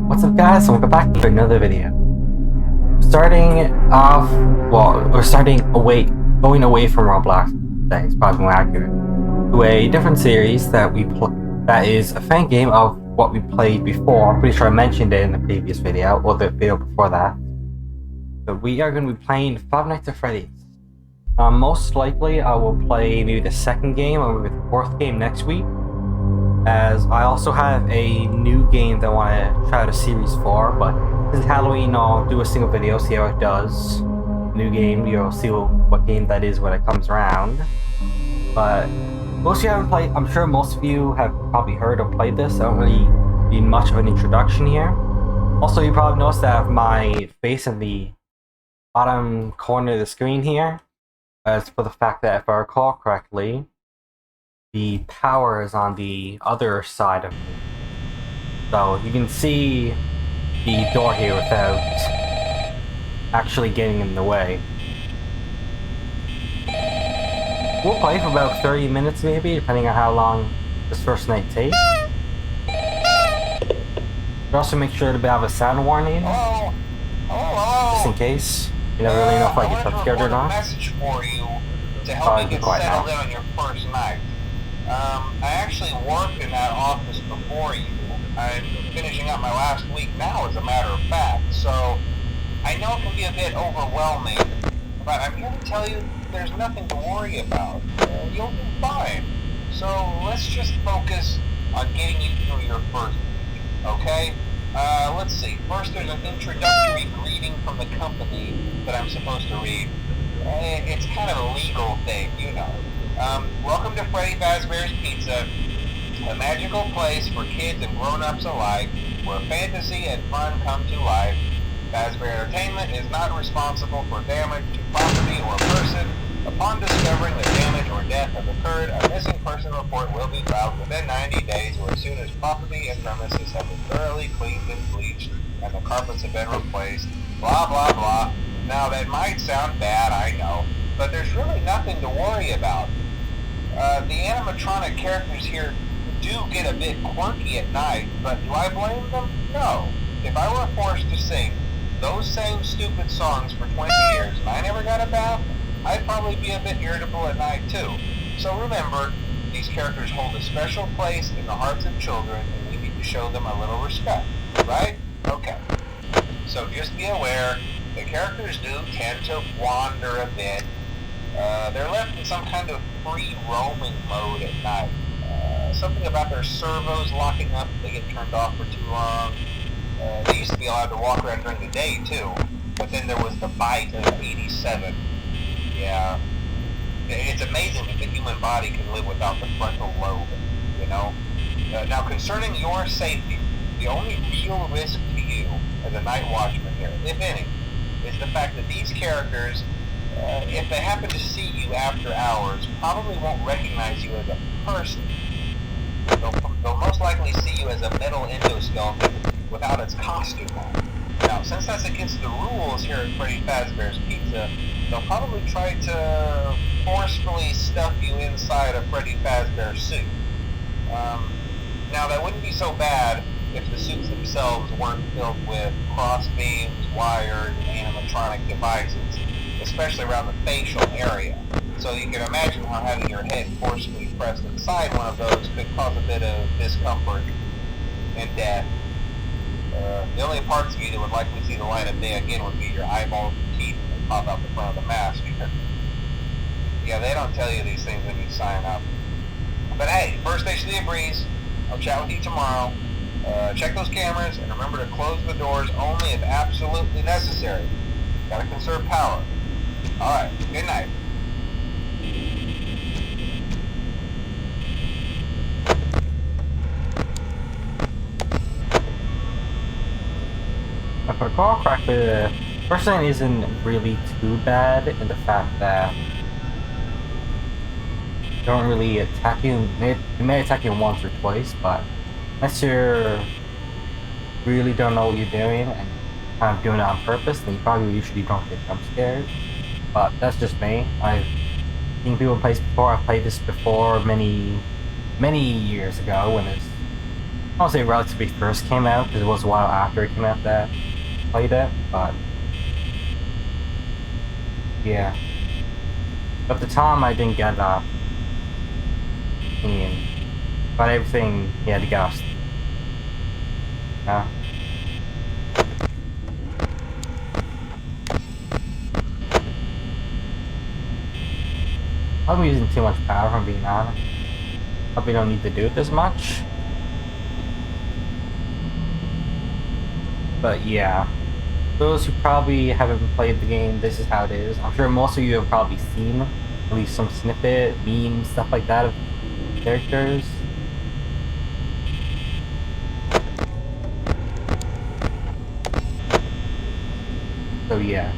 What's up guys, and welcome back to another video. Starting off, well, we're going away from Roblox, that is probably more accurate, to a different series that that is a fan game of what we played before. I'm pretty sure I mentioned it in the previous video, or the video before that. So we are going to be playing Five Nights at Freddy's. Most likely I will play maybe the second game or maybe the fourth game next week, as I also have a new game that I want to try out a series for, but since Halloween I'll do a single video, see how it does. New game, you'll see what game that is when it comes around. But most of you haven't played, I'm sure most of you have probably heard or played this. I don't really need much of an introduction here. Also, you probably noticed that I have my face in the bottom corner of the screen here. As for the fact that if I recall correctly, the power is on the other side of me. So you can see the door here without actually getting in the way. We'll play for about 30 minutes maybe, depending on how long this first night takes. But also make sure to have a sound warning. Hello? Hello? Just in case. You never really know if I get jump scared or not. I have a message for you to help you get settled in on your first night. I actually worked in that office before you. I'm finishing up my last week now, as a matter of fact, so I know it can be a bit overwhelming, but I'm here to tell you there's nothing to worry about. You'll be fine. So let's just focus on getting you through your first week, okay? Let's see. First, there's an introductory greeting from the company that I'm supposed to read. It's kind of a legal thing, you know. Welcome to Freddy Fazbear's Pizza, a magical place for kids and grown-ups alike, where fantasy and fun come to life. Fazbear Entertainment is not responsible for damage to property or person. Upon discovering that damage or death has occurred, a missing person report will be filed within 90 days or as soon as property and premises have been thoroughly cleaned and bleached and the carpets have been replaced. Blah, blah, blah. Now, that might sound bad, I know, but there's really nothing to worry about. The animatronic characters here do get a bit quirky at night, but do I blame them? No. If I were forced to sing those same stupid songs for 20 years and I never got a bath, I'd probably be a bit irritable at night too. So remember, these characters hold a special place in the hearts of children and we need to show them a little respect, right? Okay. So just be aware, the characters do tend to wander a bit. They're left in some kind of free roaming mode at night. Something about their servos locking up if they get turned off for too long. They used to be allowed to walk around during the day too, but then there was the bite of 87. Yeah. It's amazing that the human body can live without the frontal lobe, you know? Now concerning your safety, the only real risk to you as a night watchman here, if any, is the fact that these characters, if they happen to see you after hours, probably won't recognize you as a person. They'll most likely see you as a metal endoskeleton without its costume on. Now, since that's against the rules here at Freddy Fazbear's Pizza, they'll probably try to forcefully stuff you inside a Freddy Fazbear suit. Now, that wouldn't be so bad if the suits themselves weren't filled with cross beams, wires, and animatronic devices, especially around the facial area. So you can imagine how having your head forcefully pressed inside one of those could cause a bit of discomfort and death. The only parts of you that would likely see the light of day again would be your eyeballs and teeth that pop out the front of the mask. Yeah, they don't tell you these things when you sign up. But hey, first station of the breeze. I'll chat with you tomorrow. Check those cameras and remember to close the doors only if absolutely necessary. Gotta conserve power. Alright, good night. If I recall correctly, the first night isn't really too bad in the fact that they don't really attack you. They may attack you once or twice, but unless you really don't know what you're doing and kind of doing it on purpose, then you probably usually don't get jump scared. But that's just me. I've seen people play this before. I've played this before many years ago when this I won't say relatively first came out, because it was a while after it came out that I played it, but yeah. At the time, I didn't get that opinion, but everything he had to guess. Yeah. I'm using too much power, if I'm being honest. Probably don't need to do it this much. But yeah. Those who probably haven't played the game, this is how it is. I'm sure most of you have probably seen at least some snippet, memes, stuff like that of characters. So yeah.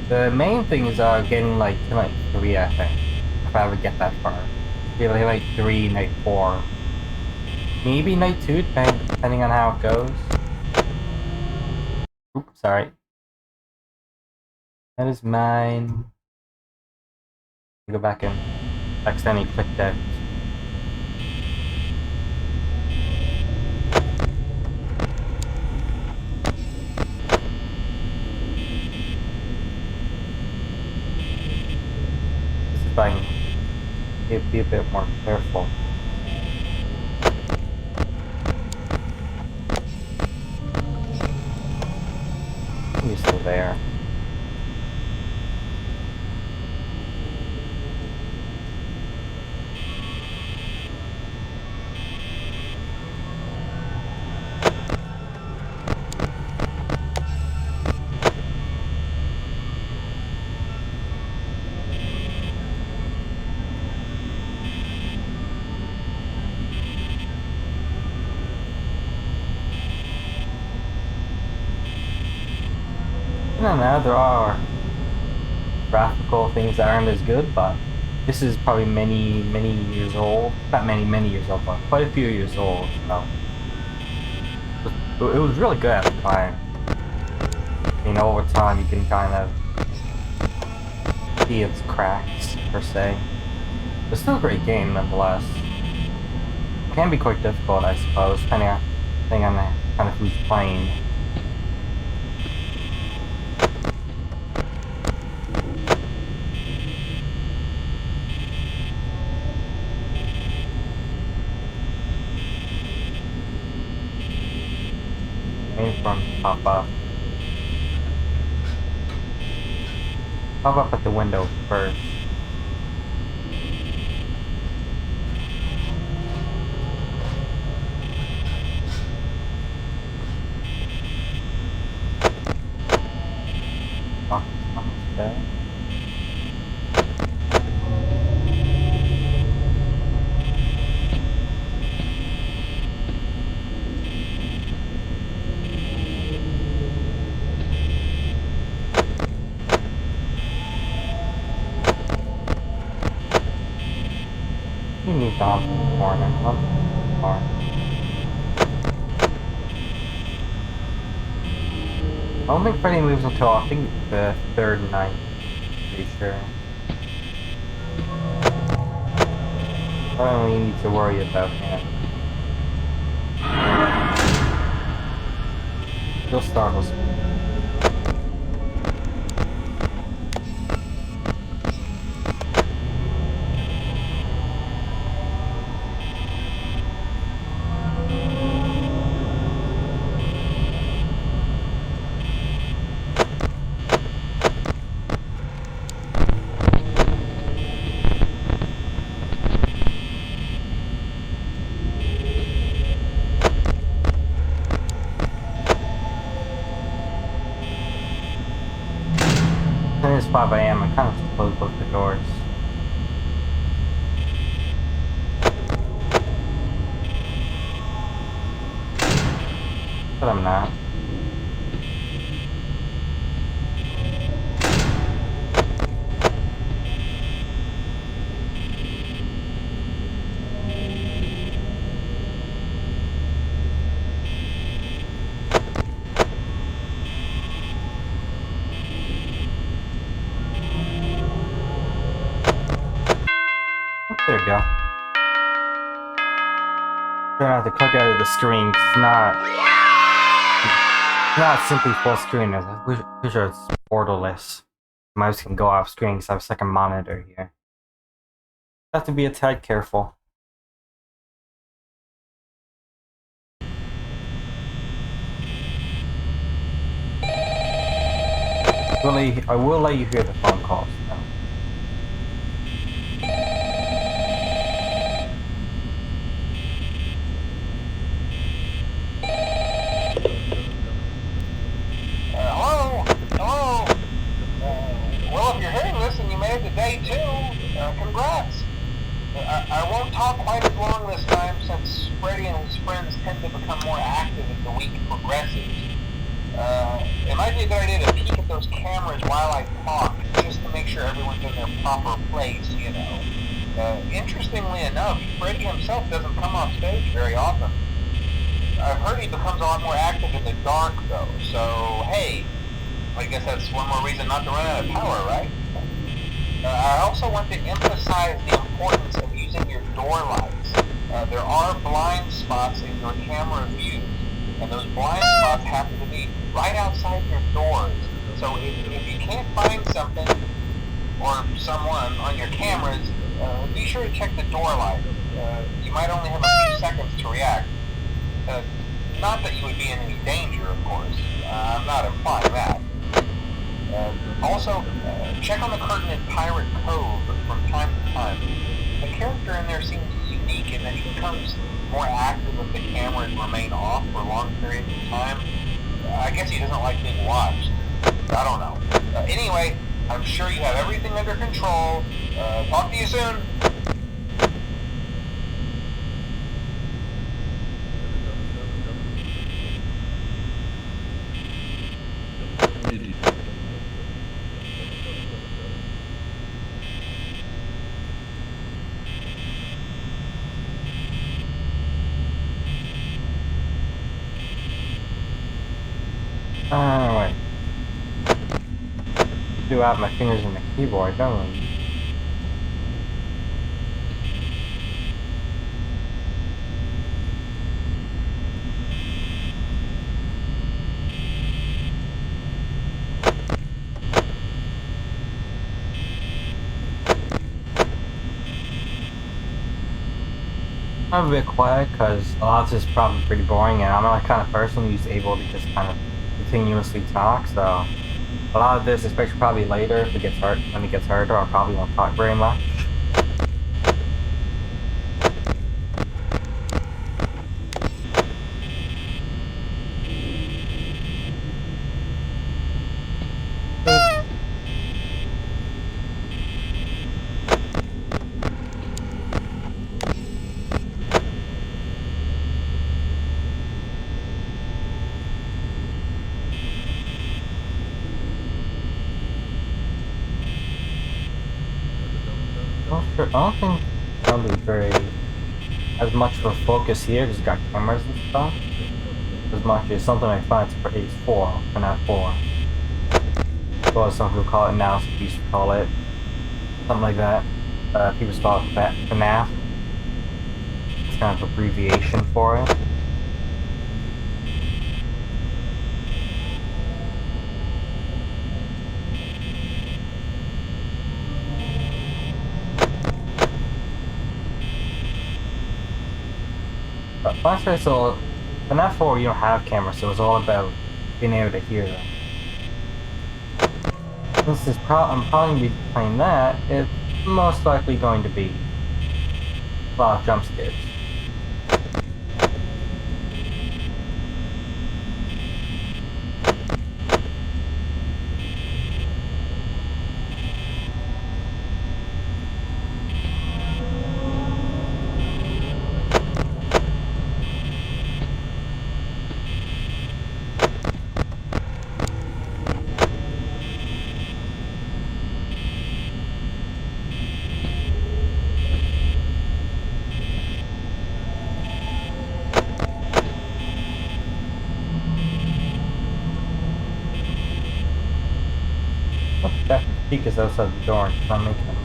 The main thing is getting like to night 3, I think. If I ever get that far. Maybe like 3, night 4. Maybe night 2, depending on how it goes. Oops, sorry. That is mine. Go back and accidentally clicked out. Just if I can be a bit more careful. He's still there. I don't know, there are graphical things that aren't as good, but this is probably many years old. Not many years old, but quite a few years old, so it was really good at the time. You know, over time you can kind of see its cracks, per se. It's still a great game, nonetheless. It can be quite difficult, I suppose, depending on kind of who's playing. From pop up. Pop up at the window first. Oh, almost there. You moved on from the corner, not too far. I don't think Freddy moves until I think the third night. Pretty sure. I don't really need to worry about him. He'll startle me. It's 5 AM, I kind of closed both the doors. But I'm not. There we go. Try not to click out of the screen. It's not simply full screen. I'm pretty sure it's borderless. Mouse can go off screen because I have a second monitor here. Have to be a tad careful. Really, I will let you hear the phone calls though. Hello? Hello? Well, if you're hearing this and you made it to day 2, congrats. I won't talk quite as long this time since Freddy and his friends tend to become more active as the week progresses. It might be a good idea to peek at those cameras while I talk, just to make sure everyone's in their proper place, you know. Interestingly enough, Freddy himself doesn't come off stage very often. I've heard he becomes a lot more active in the dark, though, so hey, I guess that's one more reason not to run out of power, right? I also want to emphasize the importance of using your door lights. There are blind spots in your camera views, and those blind spots happen to be right outside your doors. So if you can't find something or someone on your cameras, be sure to check the door light. You might only have a few seconds to react. Not that you would be in any danger, of course. I'm not implying that. Also, check on the curtain in Pirate Cove from time to time. The character in there seems unique in that he becomes more active if the cameras remain off for long periods of time. I guess he doesn't like being watched. I don't know. Anyway, I'm sure you have everything under control. Talk to you soon. Alright. Do have my fingers in the keyboard, don't I? I'm a bit quiet because a lot of this is probably pretty boring, and I'm not the kind of person who's able to just kind of continuously talk. So a lot of this, especially probably later, if it gets hard, when it gets harder, I probably won't talk very much. I don't think that'll be very as much of a focus here because you got cameras and stuff. As much as something I find for Ace 4, FNAF 4. Well, some people call it now, some people call it something like that. People call it FNAF. It's kind of abbreviation for it. Last time, so FNAF 4 you don't have cameras, so it's all about being able to hear them. Since I'm probably going to be playing that, it's most likely going to be a lot of jump scares. That peak is outside the door, so I'm making it.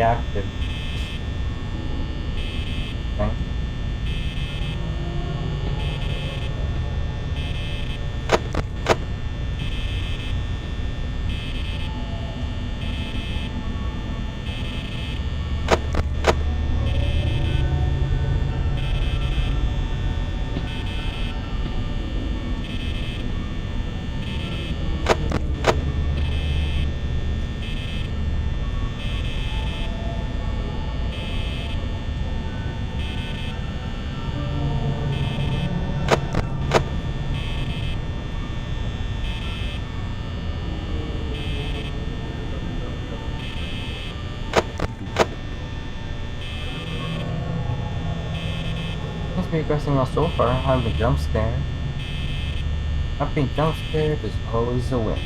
stay active. Okay. Seems to be aggressing well so far. I haven't been jump scared. Not being jump scared is always a win.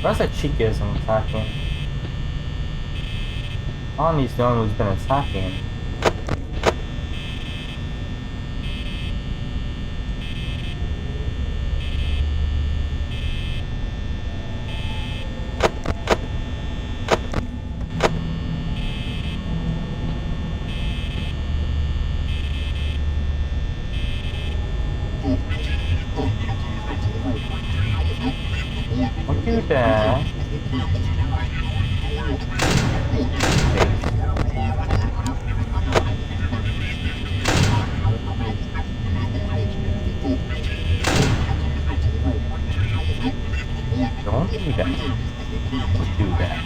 Where's that Chica isn't attacking? Ani's the one who's been attacking. Don't do that. Don't do that. Don't do that.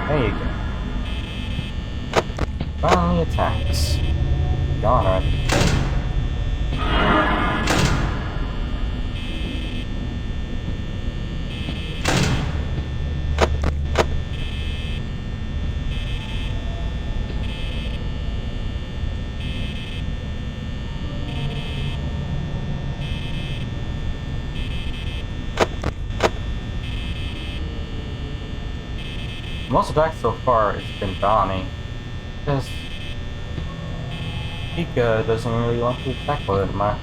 There you go. Finally attacks. Gone already. Most attacks so far has been Donnie. Because Chica doesn't really want to attack with it much.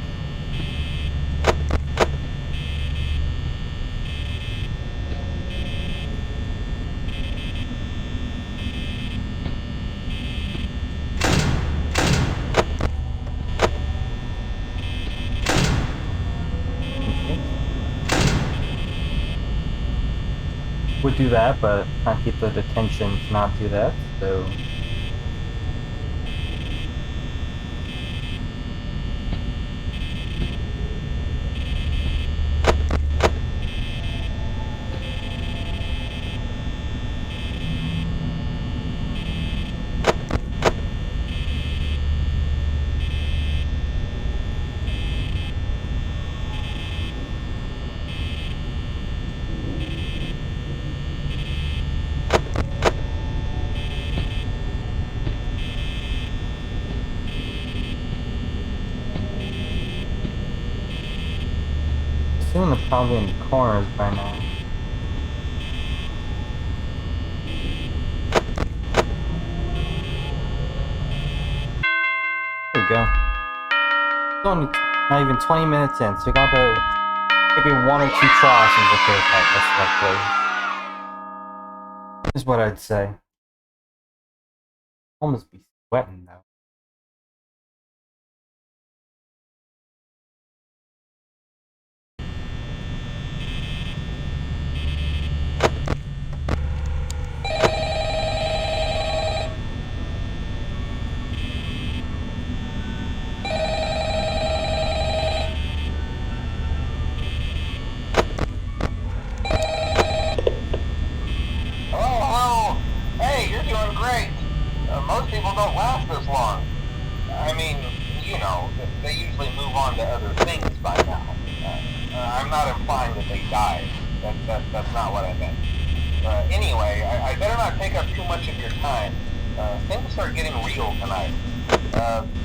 Would do that, but can't keep the detention to not do that, so... Soon they're probably in the corners by now. There we go. It's only not even 20 minutes in, so we got about maybe 1 or 2 tries and we'll get that most likely. Is what I'd say. Almost be sweating though. Most people don't last this long. I mean, you know, they usually move on to other things by now. I'm not implying that they died. That's not what I meant. Anyway, I better not take up too much of your time. Things start getting real tonight.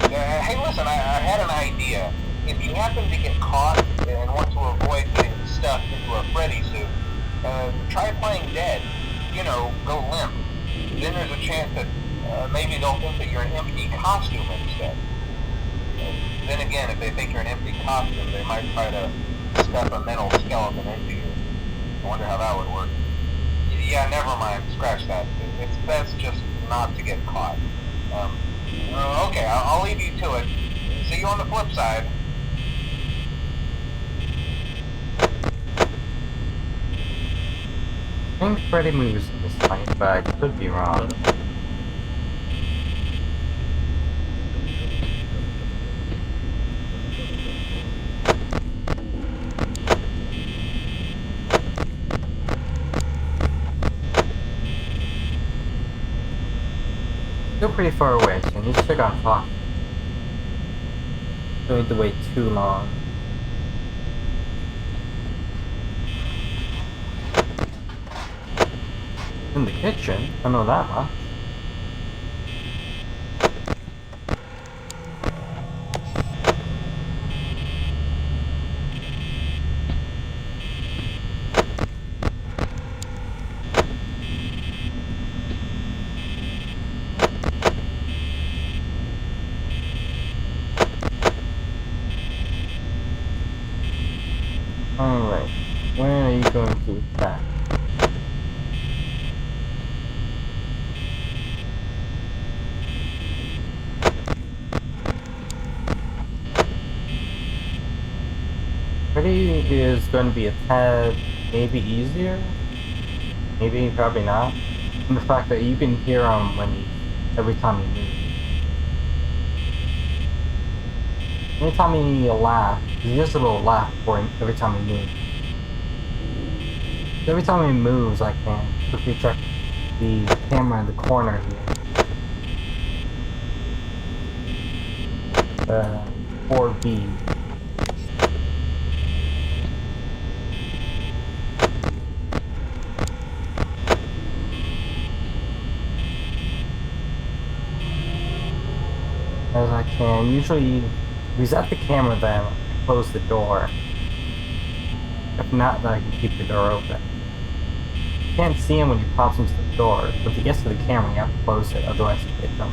Hey, listen, I had an idea. if you happen to get caught and want to avoid getting stuffed into a Freddy suit, try playing dead. You know, go limp. Then there's a chance that maybe they'll think that you're an empty costume instead. Then again, if they think you're an empty costume, they might try to stuff a metal skeleton into you. I wonder how that would work. Yeah, never mind. Scratch that. It's best just not to get caught. Okay, I'll leave you to it. See you on the flip side. I think Freddy moves in this fight, but I could be wrong. Still pretty far away, so you should have gone far. Don't need to wait too long. In the kitchen, I know that much. Alright, where are you going to attack? Freddy is going to be a tad maybe easier, maybe probably not. And the fact that you can hear him when every time he moves. Anytime he laughs, he gives a little laugh for him every time he moves. Every time he moves, I can quickly check the camera in the corner here. 4B. As I can usually reset the camera, then close the door. If not, then I can keep the door open. You can't see him when he pops into the door, but to get to the camera you have to close it, otherwise you hit them.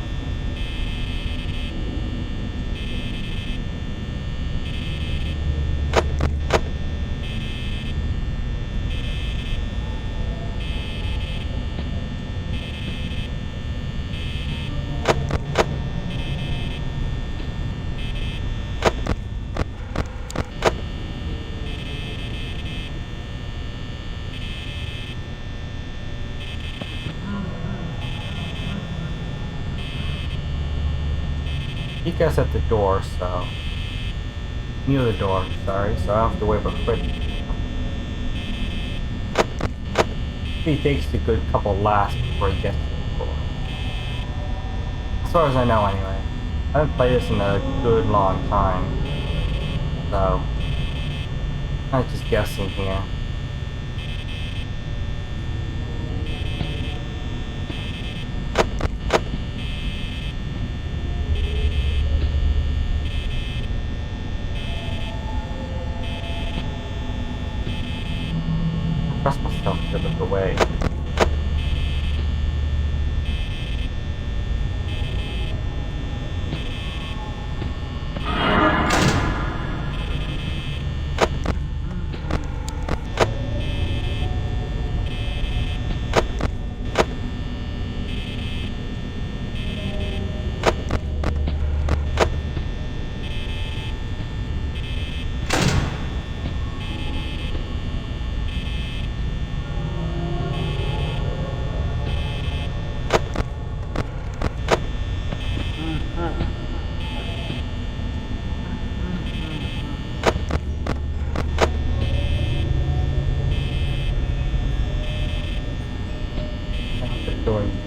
You guys at the door, so near the door, sorry, so I don't have to wait for Freddy. He takes a good couple laughs before he gets to the door. As far as I know, anyway. I haven't played this in a good long time, so I'm just guessing here. Press myself to look away.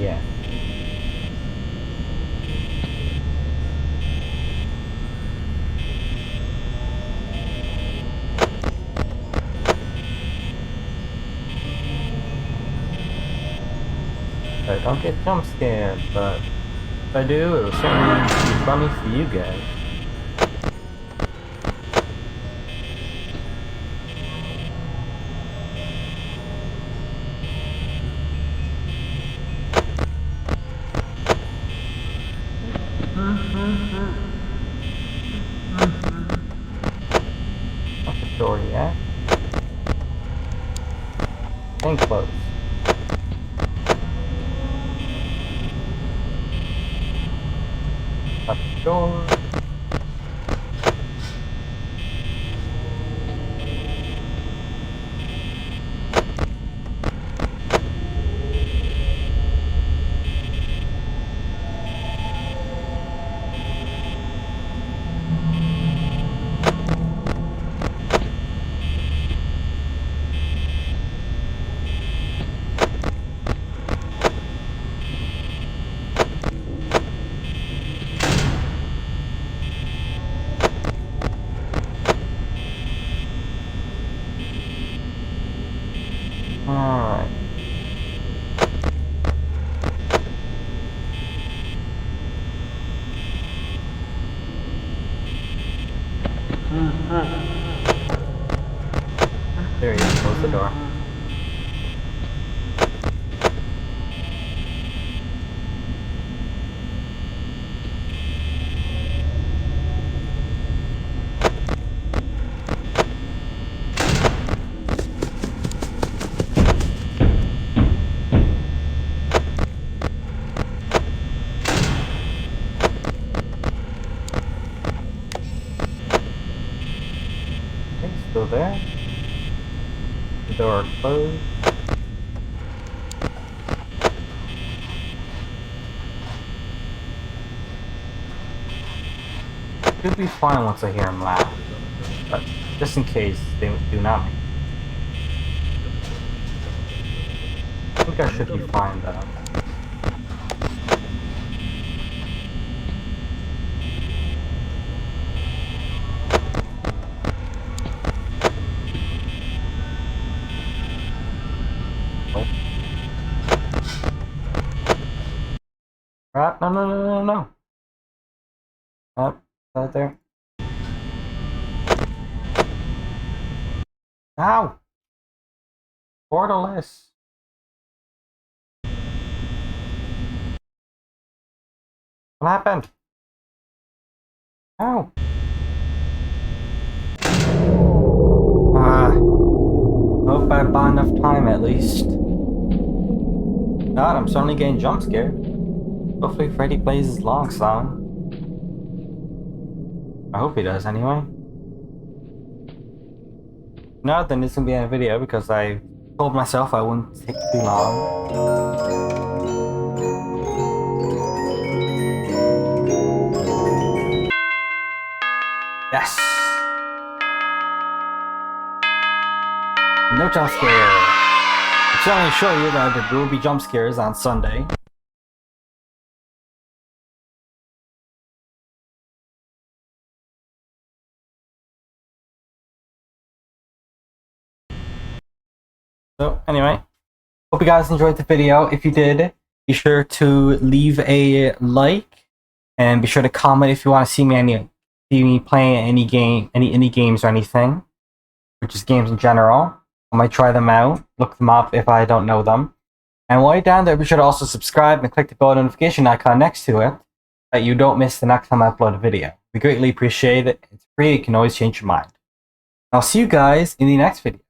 Yeah. I don't get jump scared, but if I do, it will certainly be funny for you guys. Thing closed. Shut the door. Alright. There you go, close the door. Okay, still there. The door closed. Should be fine once I hear him laugh, but just in case they do not make I think I should be fine though. Oh. Crap, no. Up, out there. Ow! Portal-less. What happened? Ow! Hope I bought enough time at least. God, I'm suddenly getting jump scared. Hopefully Freddy plays his long song. I hope he does anyway. No, then this is gonna be a video because I told myself I wouldn't take too long. Yes! No jump scare! I can only show you that there will be jump scares on Sunday. So anyway, hope you guys enjoyed the video. If you did, be sure to leave a like and be sure to comment if you want to see me playing any indie games or anything, or just games in general. I might try them out, look them up if I don't know them. And while you're down there, be sure to also subscribe and click the bell notification icon next to it, that you don't miss the next time I upload a video. We greatly appreciate it. It's free. You can always change your mind. I'll see you guys in the next video.